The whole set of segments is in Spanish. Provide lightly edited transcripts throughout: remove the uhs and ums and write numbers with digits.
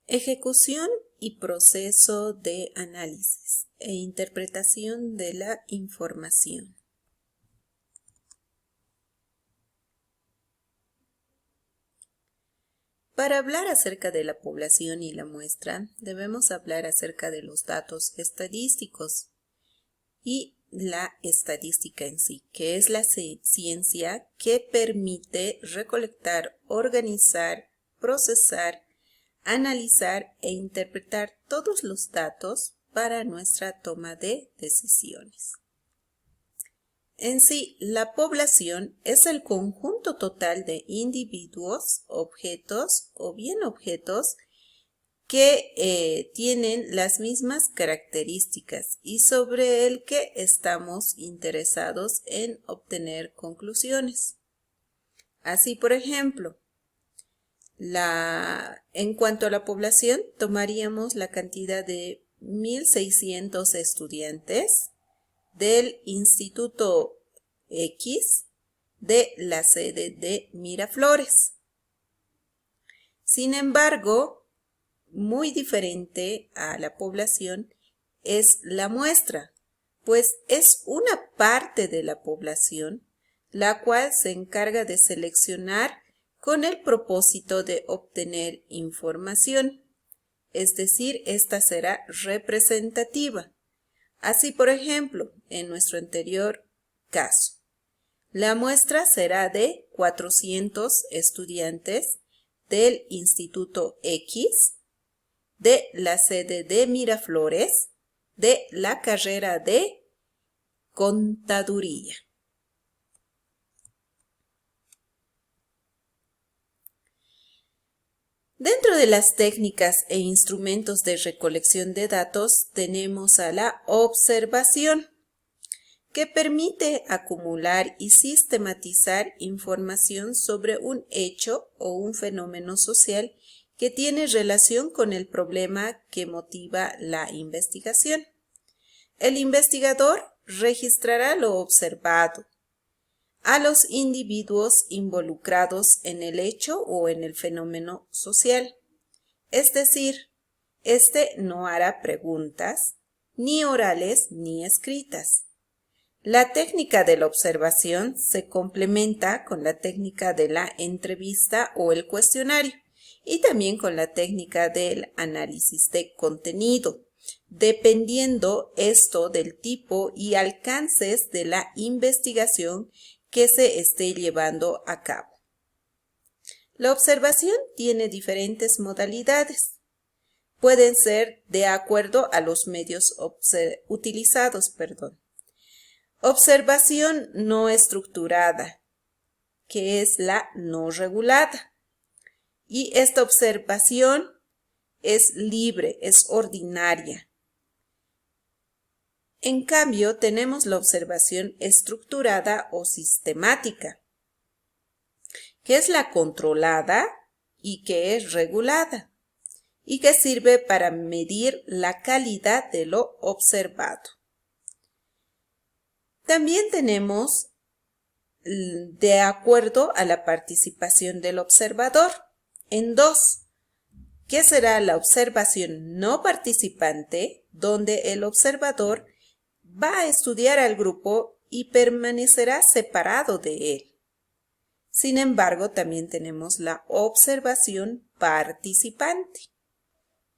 Ejecución y proceso de análisis e interpretación de la información. Para hablar acerca de la población y la muestra, debemos hablar acerca de los datos estadísticos y la estadística en sí, que es la ciencia que permite recolectar, organizar, procesar, analizar e interpretar todos los datos para nuestra toma de decisiones. En sí, la población es el conjunto total de individuos, objetos o bien objetos que tienen las mismas características y sobre el que estamos interesados en obtener conclusiones. Así, por ejemplo, en cuanto a la población, tomaríamos la cantidad de 1.600 estudiantes del Instituto X de la sede de Miraflores. Sin embargo, muy diferente a la población es la muestra, pues es una parte de la población la cual se encarga de seleccionar con el propósito de obtener información, es decir, esta será representativa. Así, por ejemplo, en nuestro anterior caso, la muestra será de 400 estudiantes del Instituto X, de la sede de Miraflores, de la carrera de Contaduría. Dentro de las técnicas e instrumentos de recolección de datos tenemos a la observación, que permite acumular y sistematizar información sobre un hecho o un fenómeno social que tiene relación con el problema que motiva la investigación. El investigador registrará lo observado, a los individuos involucrados en el hecho o en el fenómeno social. Es decir, este no hará preguntas, ni orales ni escritas. La técnica de la observación se complementa con la técnica de la entrevista o el cuestionario y también con la técnica del análisis de contenido, dependiendo esto del tipo y alcances de la investigación que se esté llevando a cabo. La observación tiene diferentes modalidades. Pueden ser de acuerdo a los medios utilizados. Observación no estructurada, que es la no regulada. Y esta observación es libre, es ordinaria. En cambio, tenemos la observación estructurada o sistemática, que es la controlada y que es regulada, y que sirve para medir la calidad de lo observado. También tenemos de acuerdo a la participación del observador en dos, que será la observación no participante, donde el observador va a estudiar al grupo y permanecerá separado de él. Sin embargo, también tenemos la observación participante,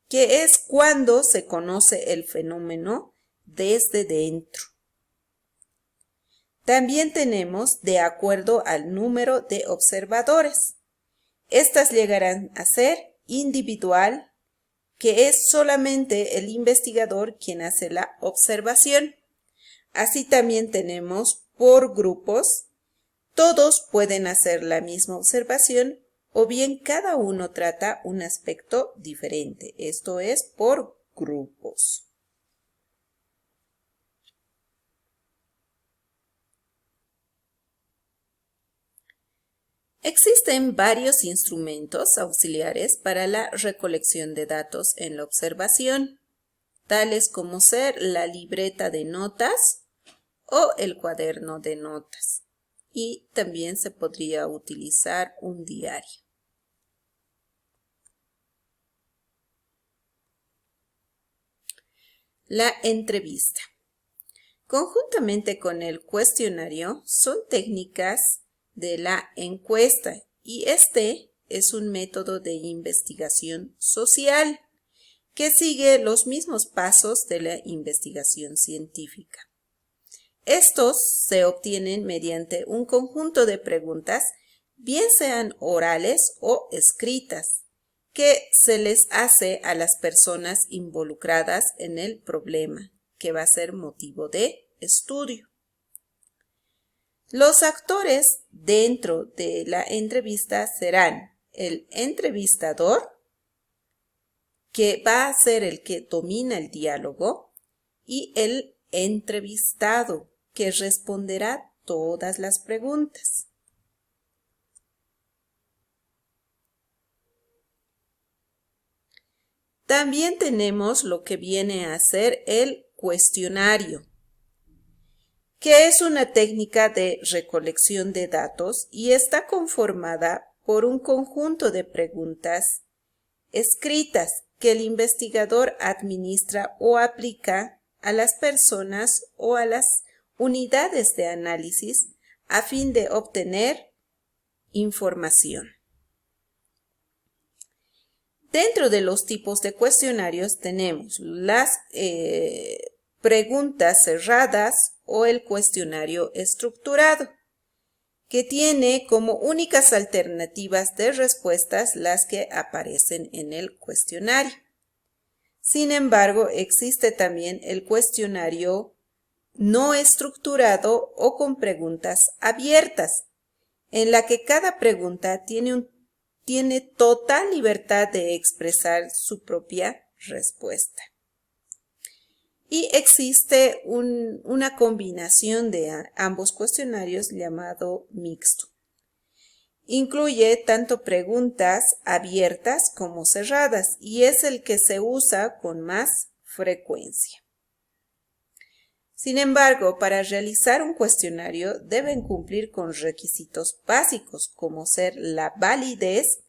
que es cuando se conoce el fenómeno desde dentro. También tenemos de acuerdo al número de observadores. Estas llegarán a ser individual, que es solamente el investigador quien hace la observación. Así también tenemos por grupos. Todos pueden hacer la misma observación o bien cada uno trata un aspecto diferente. Esto es por grupos. Existen varios instrumentos auxiliares para la recolección de datos en la observación, tales como ser la libreta de notas o el cuaderno de notas. Y también se podría utilizar un diario. La entrevista. Conjuntamente con el cuestionario son técnicas de la encuesta y este es un método de investigación social que sigue los mismos pasos de la investigación científica. Estos se obtienen mediante un conjunto de preguntas, bien sean orales o escritas, que se les hace a las personas involucradas en el problema, que va a ser motivo de estudio. Los actores dentro de la entrevista serán el entrevistador, que va a ser el que domina el diálogo, y el entrevistado, que responderá todas las preguntas. También tenemos lo que viene a ser el cuestionario, que es una técnica de recolección de datos y está conformada por un conjunto de preguntas escritas que el investigador administra o aplica a las personas o a las unidades de análisis a fin de obtener información. Dentro de los tipos de cuestionarios tenemos las preguntas cerradas o el cuestionario estructurado, que tiene como únicas alternativas de respuestas las que aparecen en el cuestionario. Sin embargo, existe también el cuestionario no estructurado o con preguntas abiertas, en la que cada pregunta tiene total libertad de expresar su propia respuesta. Y existe una combinación de ambos cuestionarios llamado mixto. Incluye tanto preguntas abiertas como cerradas y es el que se usa con más frecuencia. Sin embargo, para realizar un cuestionario deben cumplir con requisitos básicos como ser la validez,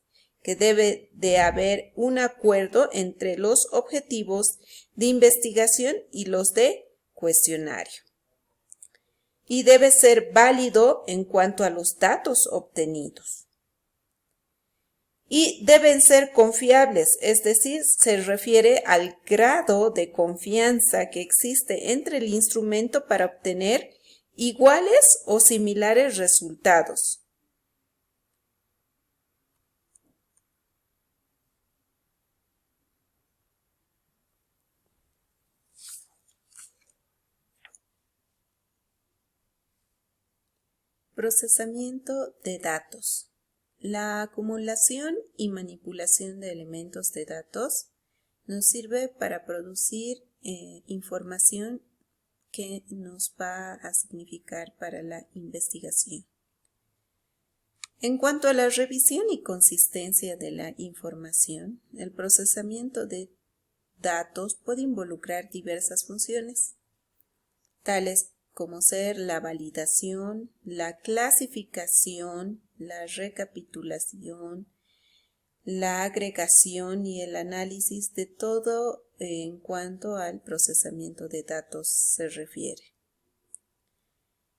que debe de haber un acuerdo entre los objetivos de investigación y los de cuestionario. Y debe ser válido en cuanto a los datos obtenidos. Y deben ser confiables, es decir, se refiere al grado de confianza que existe entre el instrumento para obtener iguales o similares resultados. Procesamiento de datos. La acumulación y manipulación de elementos de datos nos sirve para producir información que nos va a significar para la investigación. En cuanto a la revisión y consistencia de la información, el procesamiento de datos puede involucrar diversas funciones, tales como ser la validación, la clasificación, la recapitulación, la agregación y el análisis de todo en cuanto al procesamiento de datos se refiere.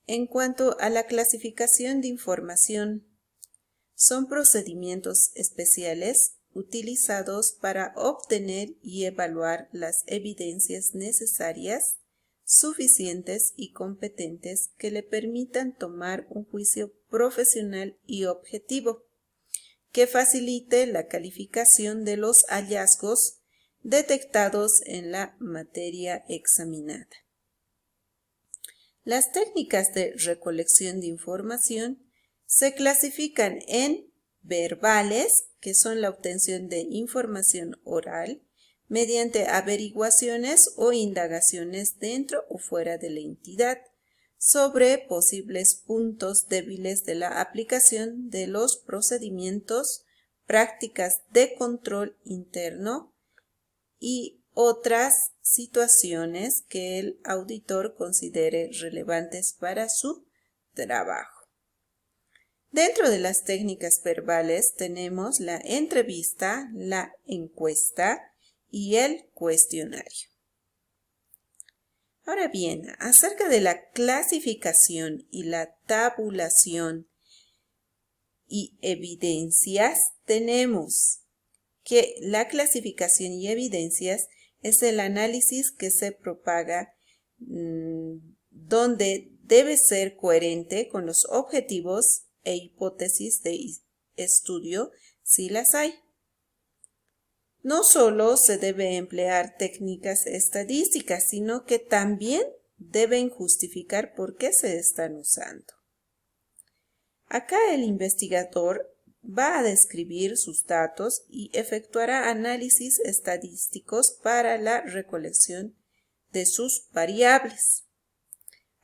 En cuanto a la clasificación de información, son procedimientos especiales utilizados para obtener y evaluar las evidencias necesarias, suficientes y competentes que le permitan tomar un juicio profesional y objetivo, que facilite la calificación de los hallazgos detectados en la materia examinada. Las técnicas de recolección de información se clasifican en verbales, que son la obtención de información oral, mediante averiguaciones o indagaciones dentro o fuera de la entidad sobre posibles puntos débiles de la aplicación de los procedimientos, prácticas de control interno y otras situaciones que el auditor considere relevantes para su trabajo. Dentro de las técnicas verbales tenemos la entrevista, la encuesta y el cuestionario. Ahora bien, acerca de la clasificación y la tabulación y evidencias, tenemos que la clasificación y evidencias es el análisis que se propaga donde debe ser coherente con los objetivos e hipótesis de estudio si las hay. No solo se debe emplear técnicas estadísticas, sino que también deben justificar por qué se están usando. Acá el investigador va a describir sus datos y efectuará análisis estadísticos para la recolección de sus variables.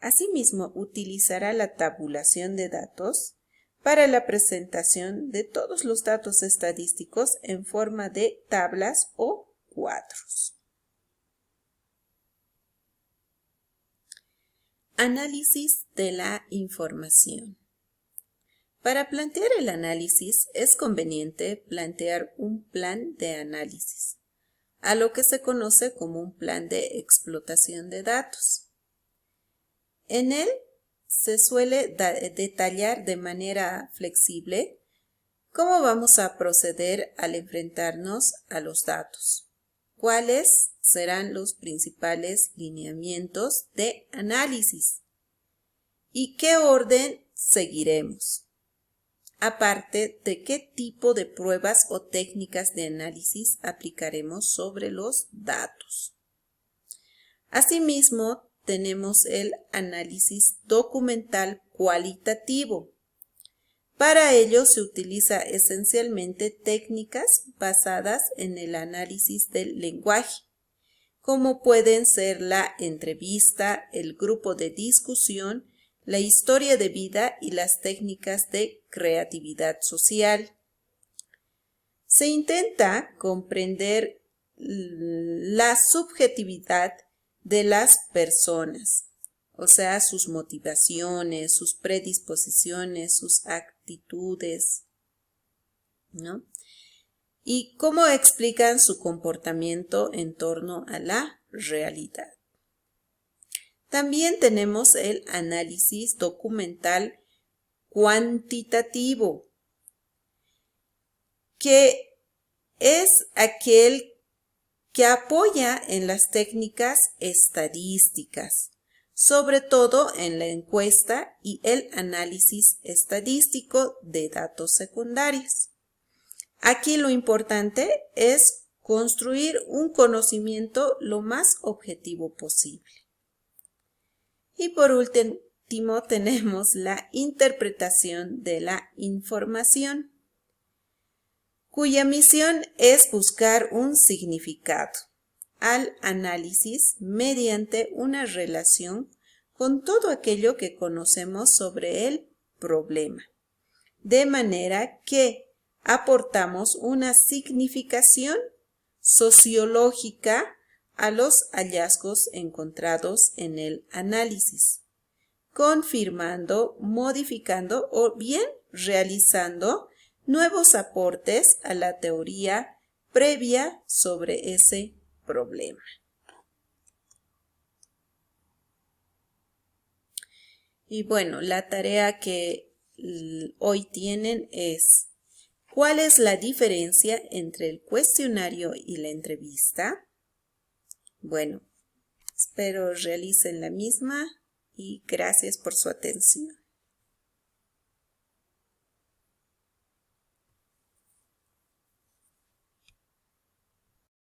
Asimismo, utilizará la tabulación de datos para la presentación de todos los datos estadísticos en forma de tablas o cuadros. Análisis de la información. Para plantear el análisis es conveniente plantear un plan de análisis, a lo que se conoce como un plan de explotación de datos. En él se suele detallar de manera flexible cómo vamos a proceder al enfrentarnos a los datos, cuáles serán los principales lineamientos de análisis y qué orden seguiremos. Aparte de qué tipo de pruebas o técnicas de análisis aplicaremos sobre los datos. Asimismo, tenemos el análisis documental cualitativo. Para ello se utiliza esencialmente técnicas basadas en el análisis del lenguaje, como pueden ser la entrevista, el grupo de discusión, la historia de vida y las técnicas de creatividad social. Se intenta comprender la subjetividad de las personas, o sea, sus motivaciones, sus predisposiciones, sus actitudes, ¿no? Y cómo explican su comportamiento en torno a la realidad. También tenemos el análisis documental cuantitativo, que es aquel que apoya en las técnicas estadísticas, sobre todo en la encuesta y el análisis estadístico de datos secundarios. Aquí lo importante es construir un conocimiento lo más objetivo posible. Y por último tenemos la interpretación de la información, cuya misión es buscar un significado al análisis mediante una relación con todo aquello que conocemos sobre el problema, de manera que aportamos una significación sociológica a los hallazgos encontrados en el análisis, confirmando, modificando o bien realizando nuevos aportes a la teoría previa sobre ese problema. Y bueno, la tarea que hoy tienen es: ¿cuál es la diferencia entre el cuestionario y la entrevista? Bueno, espero realicen la misma y gracias por su atención.